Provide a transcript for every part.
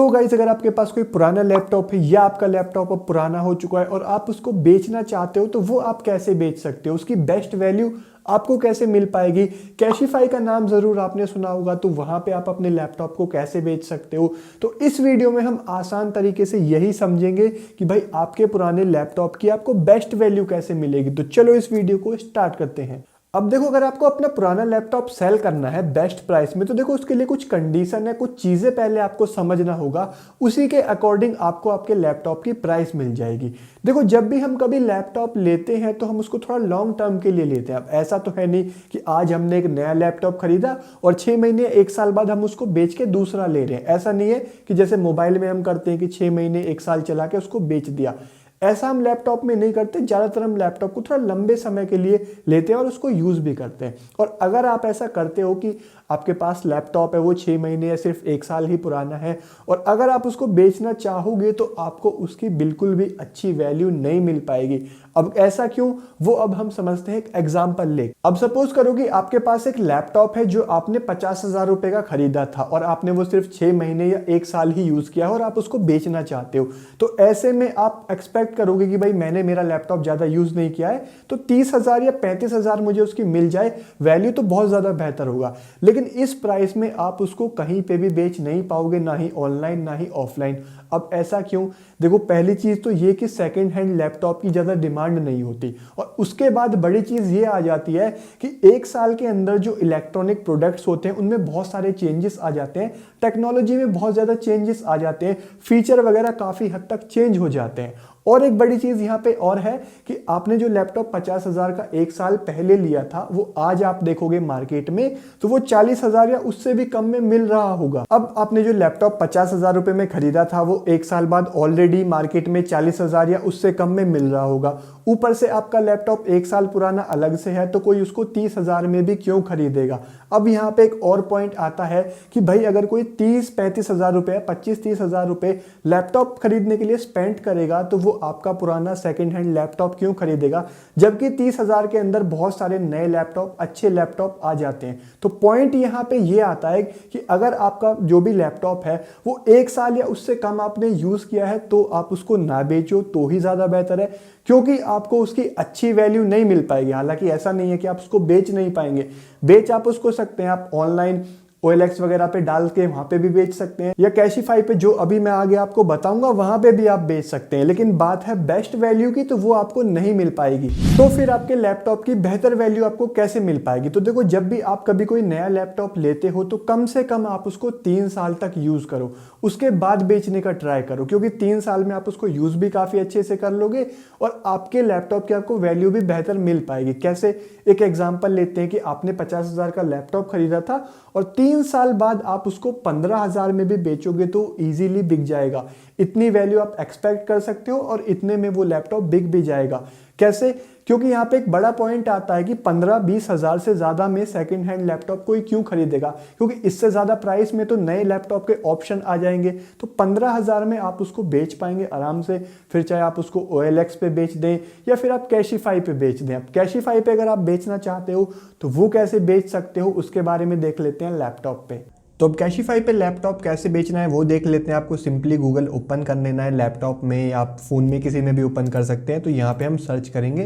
तो गाइस अगर आपके पास कोई पुराना लैपटॉप है या आपका लैपटॉप अब पुराना हो चुका है और आप उसको बेचना चाहते हो तो वो आप कैसे बेच सकते हो, उसकी बेस्ट वैल्यू आपको कैसे मिल पाएगी। कैशिफाई का नाम जरूर आपने सुना होगा, तो वहां पे आप अपने लैपटॉप को कैसे बेच सकते हो। तो इस वीडियो में हम आसान तरीके से यही समझेंगे कि भाई आपके पुराने लैपटॉप की आपको बेस्ट वैल्यू कैसे मिलेगी। तो चलो इस वीडियो को स्टार्ट करते हैं। अब देखो, अगर आपको अपना पुराना लैपटॉप सेल करना है बेस्ट प्राइस में, तो देखो उसके लिए कुछ कंडीशन है, कुछ चीज़ें पहले आपको समझना होगा, उसी के अकॉर्डिंग आपको आपके लैपटॉप की प्राइस मिल जाएगी। देखो, जब भी हम कभी लैपटॉप लेते हैं तो हम उसको थोड़ा लॉन्ग टर्म के लिए लेते हैं। अब ऐसा तो है नहीं कि आज हमने एक नया लैपटॉप खरीदा और 6 महीने 1 साल बाद हम उसको बेच के दूसरा ले रहे हैं। ऐसा नहीं है कि जैसे मोबाइल में हम करते हैं कि 6 महीने 1 साल चला के उसको बेच दिया। ऐसा हम लैपटॉप में नहीं करते। ज़्यादातर हम लैपटॉप को थोड़ा लंबे समय के लिए लेते हैं और उसको यूज़ भी करते हैं। और अगर आप ऐसा करते हो कि आपके पास लैपटॉप है वो 6 महीने या सिर्फ 1 साल ही पुराना है और अगर आप उसको बेचना चाहोगे तो आपको उसकी बिल्कुल भी अच्छी वैल्यू नहीं मिल पाएगी। अब ऐसा क्यों, वो अब हम समझते हैं एक एग्जाम्पल ले। अब सपोज करो कि आपके पास एक लैपटॉप है जो आपने 50,000 रुपए का खरीदा था और आपने वो सिर्फ 6 महीने या 1 साल ही यूज़ किया है और आप उसको बेचना चाहते हो। तो ऐसे में आप एक्सपेक्ट करोगे कि भाई मैंने मेरा लैपटॉप ज़्यादा यूज़ नहीं किया है तो 30,000 या 35,000 मुझे उसकी मिल जाए, वैल्यू तो बहुत ज़्यादा बेहतर होगा। लेकिन इस प्राइस में आप उसको कहीं पे भी बेच नहीं पाओगे, ना ही ऑनलाइन ना ही ऑफलाइन। अब ऐसा क्यों? देखो, पहली चीज तो ये कि सेकंड हैंड लैपटॉप की ज्यादा डिमांड नहीं होती और उसके बाद बड़ी चीज ये आ जाती है कि 1 साल के अंदर जो इलेक्ट्रॉनिक प्रोडक्ट्स होते हैं उनमें बहुत सारे चेंजेस आ जाते हैं, टेक्नोलॉजी में बहुत ज्यादा चेंजेस आ जाते हैं, फीचर वगैरह काफी हद तक चेंज हो जाते हैं। और एक बड़ी चीज यहाँ पे और है कि आपने जो लैपटॉप 50,000 का 1 साल पहले लिया था वो आज आप देखोगे मार्केट में तो वो 40,000 या उससे भी कम में मिल रहा होगा। अब आपने जो लैपटॉप 50,000 रुपए में खरीदा था वो 1 साल बाद ऑलरेडी मार्केट में 40,000 या उससे कम में मिल रहा होगा। ऊपर से आपका लैपटॉप 1 साल पुराना अलग से है तो कोई उसको 30,000 में भी क्यों खरीदेगा। अब यहाँ पे एक और पॉइंट आता है कि भाई अगर कोई 30-35,000 रुपए, 25-30,000 रुपए लैपटॉप खरीदने के लिए स्पेंड करेगा तो वो आपका पुराना सेकंड हैंड लैपटॉप क्यों खरीदेगा, जबकि 30,000 के अंदर बहुत सारे नए लैपटॉप, अच्छे लैपटॉप आ जाते हैं। तो पॉइंट यहाँ पे ये आता है कि अगर आपका जो भी लैपटॉप है वो 1 साल या उससे कम आपने यूज किया है तो आप उसको ना बेचो तो ही ज्यादा बेहतर है, क्योंकि आपको उसकी अच्छी वैल्यू नहीं मिल पाएगी। हालांकि ऐसा नहीं है कि आप उसको बेच नहीं पाएंगे, बेच आप उसको सकते हैं। आप ऑनलाइन OLX वगैरह पे डाल के वहां पे भी बेच सकते हैं या कैशिफाई पे, जो अभी मैं आगे आपको बताऊंगा, वहां पे भी आप बेच सकते हैं। लेकिन बात है बेस्ट वैल्यू की, तो वो आपको नहीं मिल पाएगी। तो फिर आपके लैपटॉप की बेहतर वैल्यू आपको कैसे मिल पाएगी? तो देखो, जब भी आप कभी कोई नया लैपटॉप लेते हो तो कम से कम आप उसको 3 साल तक यूज करो, उसके बाद बेचने का ट्राई करो, क्योंकि 3 साल में आप उसको यूज भी काफी अच्छे से कर लोगे और आपके लैपटॉप की आपको वैल्यू भी बेहतर मिल पाएगी। कैसे? एक एग्जांपल लेते हैं कि आपने 50,000 का लैपटॉप खरीदा था और 3 साल बाद आप उसको 15,000 में भी बेचोगे तो इजीली बिक जाएगा। इतनी वैल्यू आप एक्सपेक्ट कर सकते हो और इतने में वो लैपटॉप बिक भी जाएगा। कैसे? क्योंकि यहाँ पे एक बड़ा पॉइंट आता है कि 15-20 हजार से ज्यादा में सेकंड हैंड लैपटॉप कोई क्यों खरीदेगा, क्योंकि इससे ज्यादा प्राइस में तो नए लैपटॉप के ऑप्शन आ जाएंगे। तो 15,000 में आप उसको बेच पाएंगे आराम से। फिर चाहे आप उसको OLX पे बेच दें या फिर आप कैशिफाई पे बेच दें। अब कैशिफाई पे अगर आप बेचना चाहते हो तो वो कैसे बेच सकते हो उसके बारे में देख लेते हैं लैपटॉप पे। तो अब कैशिफाई पे लैपटॉप कैसे बेचना है वो देख लेते हैं। आपको सिंपली गूगल ओपन कर लेना है, लैपटॉप में या आप फोन में किसी में भी ओपन कर सकते हैं। तो यहाँ पे हम सर्च करेंगे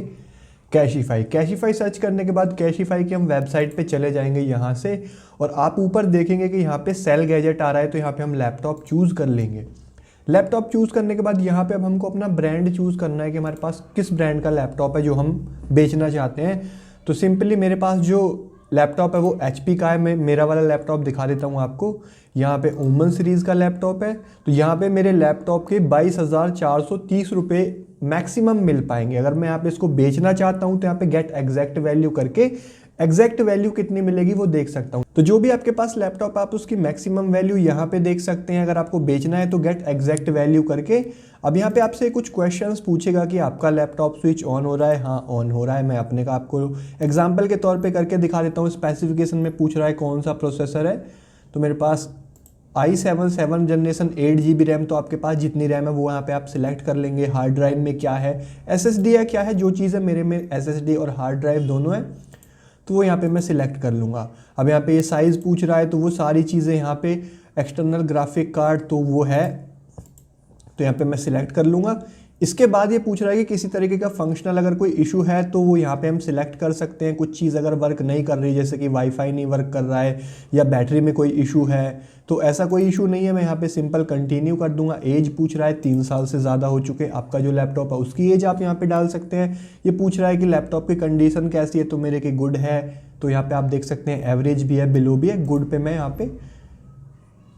कैशिफाई। कैशिफाई सर्च करने के बाद कैशिफाई की हम वेबसाइट पे चले जाएंगे यहाँ से, और आप ऊपर देखेंगे कि यहाँ पे सेल गैजेट आ रहा है, तो यहाँ पे हम लैपटॉप चूज कर लेंगे। लैपटॉप चूज करने के बाद यहाँ पे अब हमको अपना ब्रांड चूज करना है कि हमारे पास किस ब्रांड का लैपटॉप है जो हम बेचना चाहते हैं। तो सिंपली मेरे पास जो लैपटॉप है वो HP का है। मैं मेरा वाला लैपटॉप दिखा देता हूँ आपको। यहाँ पे ओमन सीरीज़ का लैपटॉप है, तो यहाँ पे मेरे लैपटॉप के 22,430 रुपये मैक्सिमम मिल पाएंगे। अगर मैं यहाँ पे इसको बेचना चाहता हूँ तो यहाँ पे गेट एग्जैक्ट वैल्यू करके एग्जैक्ट वैल्यू कितनी मिलेगी वो देख सकता हूँ। तो जो भी आपके पास लैपटॉप आप उसकी मैक्सिमम वैल्यू यहाँ पे देख सकते हैं। अगर आपको बेचना है तो गेट एग्जैक्ट वैल्यू करके अब यहाँ पे आपसे कुछ क्वेश्चंस पूछेगा कि आपका लैपटॉप स्विच ऑन हो रहा है। हाँ, ऑन हो रहा है। मैं अपने का आपको एग्जाम्पल के तौर पे करके दिखा देता हूँ। स्पेसिफिकेशन में पूछ रहा है कौन सा प्रोसेसर है, तो मेरे पास i7 7 जनरेशन 8 GB रैम। तो आपके पास जितनी रैम है वो यहाँ पे आप सिलेक्ट कर लेंगे। हार्ड ड्राइव में क्या है, SSD है क्या है, जो चीज़ है मेरे में SSD और हार्ड ड्राइव दोनों है, तो वो यहाँ पे मैं सिलेक्ट कर लूँगा। अब यहाँ पे ये साइज़ पूछ रहा है तो वो सारी चीज़ें यहाँ पे एक्सटर्नल ग्राफिक कार्ड, तो वो है, तो यहाँ पे मैं सिलेक्ट कर लूँगा। इसके बाद ये पूछ रहा है कि किसी तरीके का फंक्शनल अगर कोई इशू है तो वो यहाँ पे हम सिलेक्ट कर सकते हैं। कुछ चीज़ अगर वर्क नहीं कर रही, जैसे कि वाईफाई नहीं वर्क कर रहा है या बैटरी में कोई इशू है, तो ऐसा कोई इशू नहीं है। मैं यहाँ पे सिंपल कंटिन्यू कर दूंगा। एज पूछ रहा है 3 साल से ज़्यादा हो चुके आपका जो लैपटॉप है, उसकी एज आप यहाँ पे डाल सकते हैं। ये पूछ रहा है कि लैपटॉप की कंडीशन कैसी है, तो मेरे की गुड है, तो यहाँ पे आप देख सकते हैं एवरेज भी है, बिलो भी है, गुड पे मैं यहाँ पे।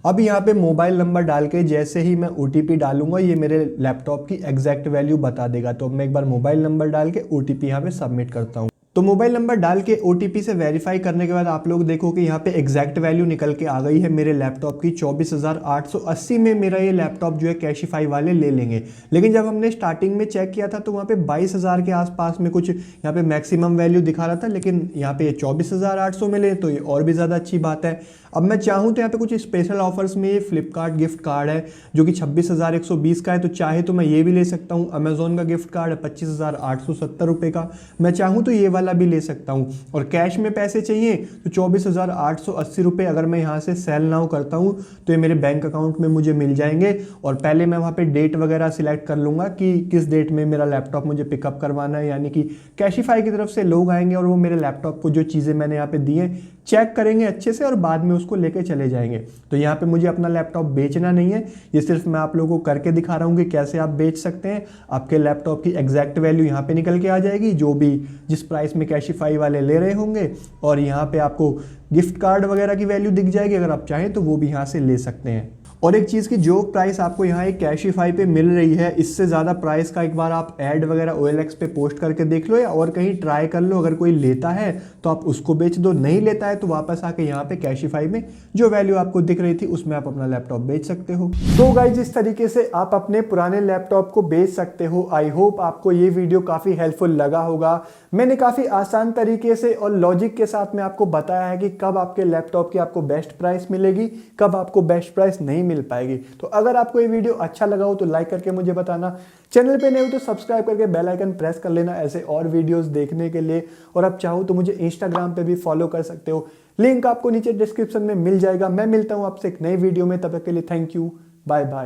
अब यहाँ पे मोबाइल नंबर डाल के जैसे ही मैं OTP डालूंगा, ये मेरे लैपटॉप की एग्जैक्ट वैल्यू बता देगा। तो अब मैं एक बार मोबाइल नंबर डाल के OTP यहाँ पे सबमिट करता हूँ। तो मोबाइल नंबर डाल के OTP से वेरीफाई करने के बाद आप लोग देखो कि यहाँ पे एग्जैक्ट वैल्यू निकल के आ गई है मेरे लैपटॉप की। 24,880 में मेरा ये लैपटॉप जो है कैशिफाई वाले ले लेंगे। लेकिन जब हमने स्टार्टिंग में चेक किया था तो वहाँ पे 22,000 के आसपास में कुछ यहाँ पे मैक्सिमम वैल्यू दिखा रहा था, लेकिन यहाँ पे 24,800 में ले तो ये और भी ज़्यादा अच्छी बात है। अब मैं चाहूँ तो यहाँ पे कुछ स्पेशल ऑफर्स में ये फ्लिपकार्ट गिफ्ट कार्ड है जो कि 26,120 का है, तो चाहे तो मैं ये भी ले सकता हूँ। अमेजोन का गिफ्ट कार्ड है 25,870 रुपये का, मैं चाहूँ तो ये वाला भी ले सकता हूँ। और कैश में पैसे चाहिए तो 24,880 रुपये अगर मैं यहाँ से सेल नाउ करता हूँ तो ये मेरे बैंक अकाउंट में मुझे मिल जाएंगे। और पहले मैं वहाँ पे डेट वगैरह सिलेक्ट कर लूँगा कि किस डेट में मेरा लैपटॉप मुझे पिकअप करवाना है, यानी कि कैशिफाई की तरफ से लोग आएंगे और वो मेरे लैपटॉप को जो चीज़ें मैंने यहाँ पे दी हैं चेक करेंगे अच्छे से और बाद में उसको लेके चले जाएंगे। तो यहाँ पे मुझे अपना लैपटॉप बेचना नहीं है, ये सिर्फ मैं आप लोगों को करके दिखा रहा हूँ कि कैसे आप बेच सकते हैं। आपके लैपटॉप की एग्जैक्ट वैल्यू यहाँ पे निकल के आ जाएगी, जो भी जिस प्राइस में कैशिफाई वाले ले रहे होंगे, और यहाँ पे आपको गिफ्ट कार्ड वगैरह की वैल्यू दिख जाएगी। अगर आप चाहें तो वो भी यहाँ से ले सकते हैं। और एक चीज़ की जो प्राइस आपको यहाँ एक कैशिफाई पे मिल रही है, इससे ज़्यादा प्राइस का एक बार आप ऐड वगैरह OLX पे पोस्ट करके देख लो या और कहीं ट्राई कर लो। अगर कोई लेता है तो आप उसको बेच दो, नहीं लेता है तो वापस आके यहाँ पे कैशिफाई में जो वैल्यू आपको दिख रही थी उसमें आप अपना लैपटॉप बेच सकते हो। तो गाइज इस तरीके से आप अपने पुराने लैपटॉप को बेच सकते हो। आई होप आपको ये वीडियो काफ़ी हेल्पफुल लगा होगा। मैंने काफ़ी आसान तरीके से और लॉजिक के साथ में आपको बताया है कि कब आपके लैपटॉप की आपको बेस्ट प्राइस मिलेगी, कब आपको बेस्ट प्राइस नहीं मिल पाएगी। तो अगर आपको ये वीडियो अच्छा लगा हो तो लाइक करके मुझे बताना, चैनल पे नए हो तो सब्सक्राइब करके बेल आइकन प्रेस कर लेना ऐसे और वीडियोस देखने के लिए। और आप चाहो तो मुझे इंस्टाग्राम पे भी फॉलो कर सकते हो, लिंक आपको नीचे डिस्क्रिप्शन में मिल जाएगा। मैं मिलता हूँ आपसे एक नई वीडियो में, तब तक के लिए थैंक यू, बाय बाय।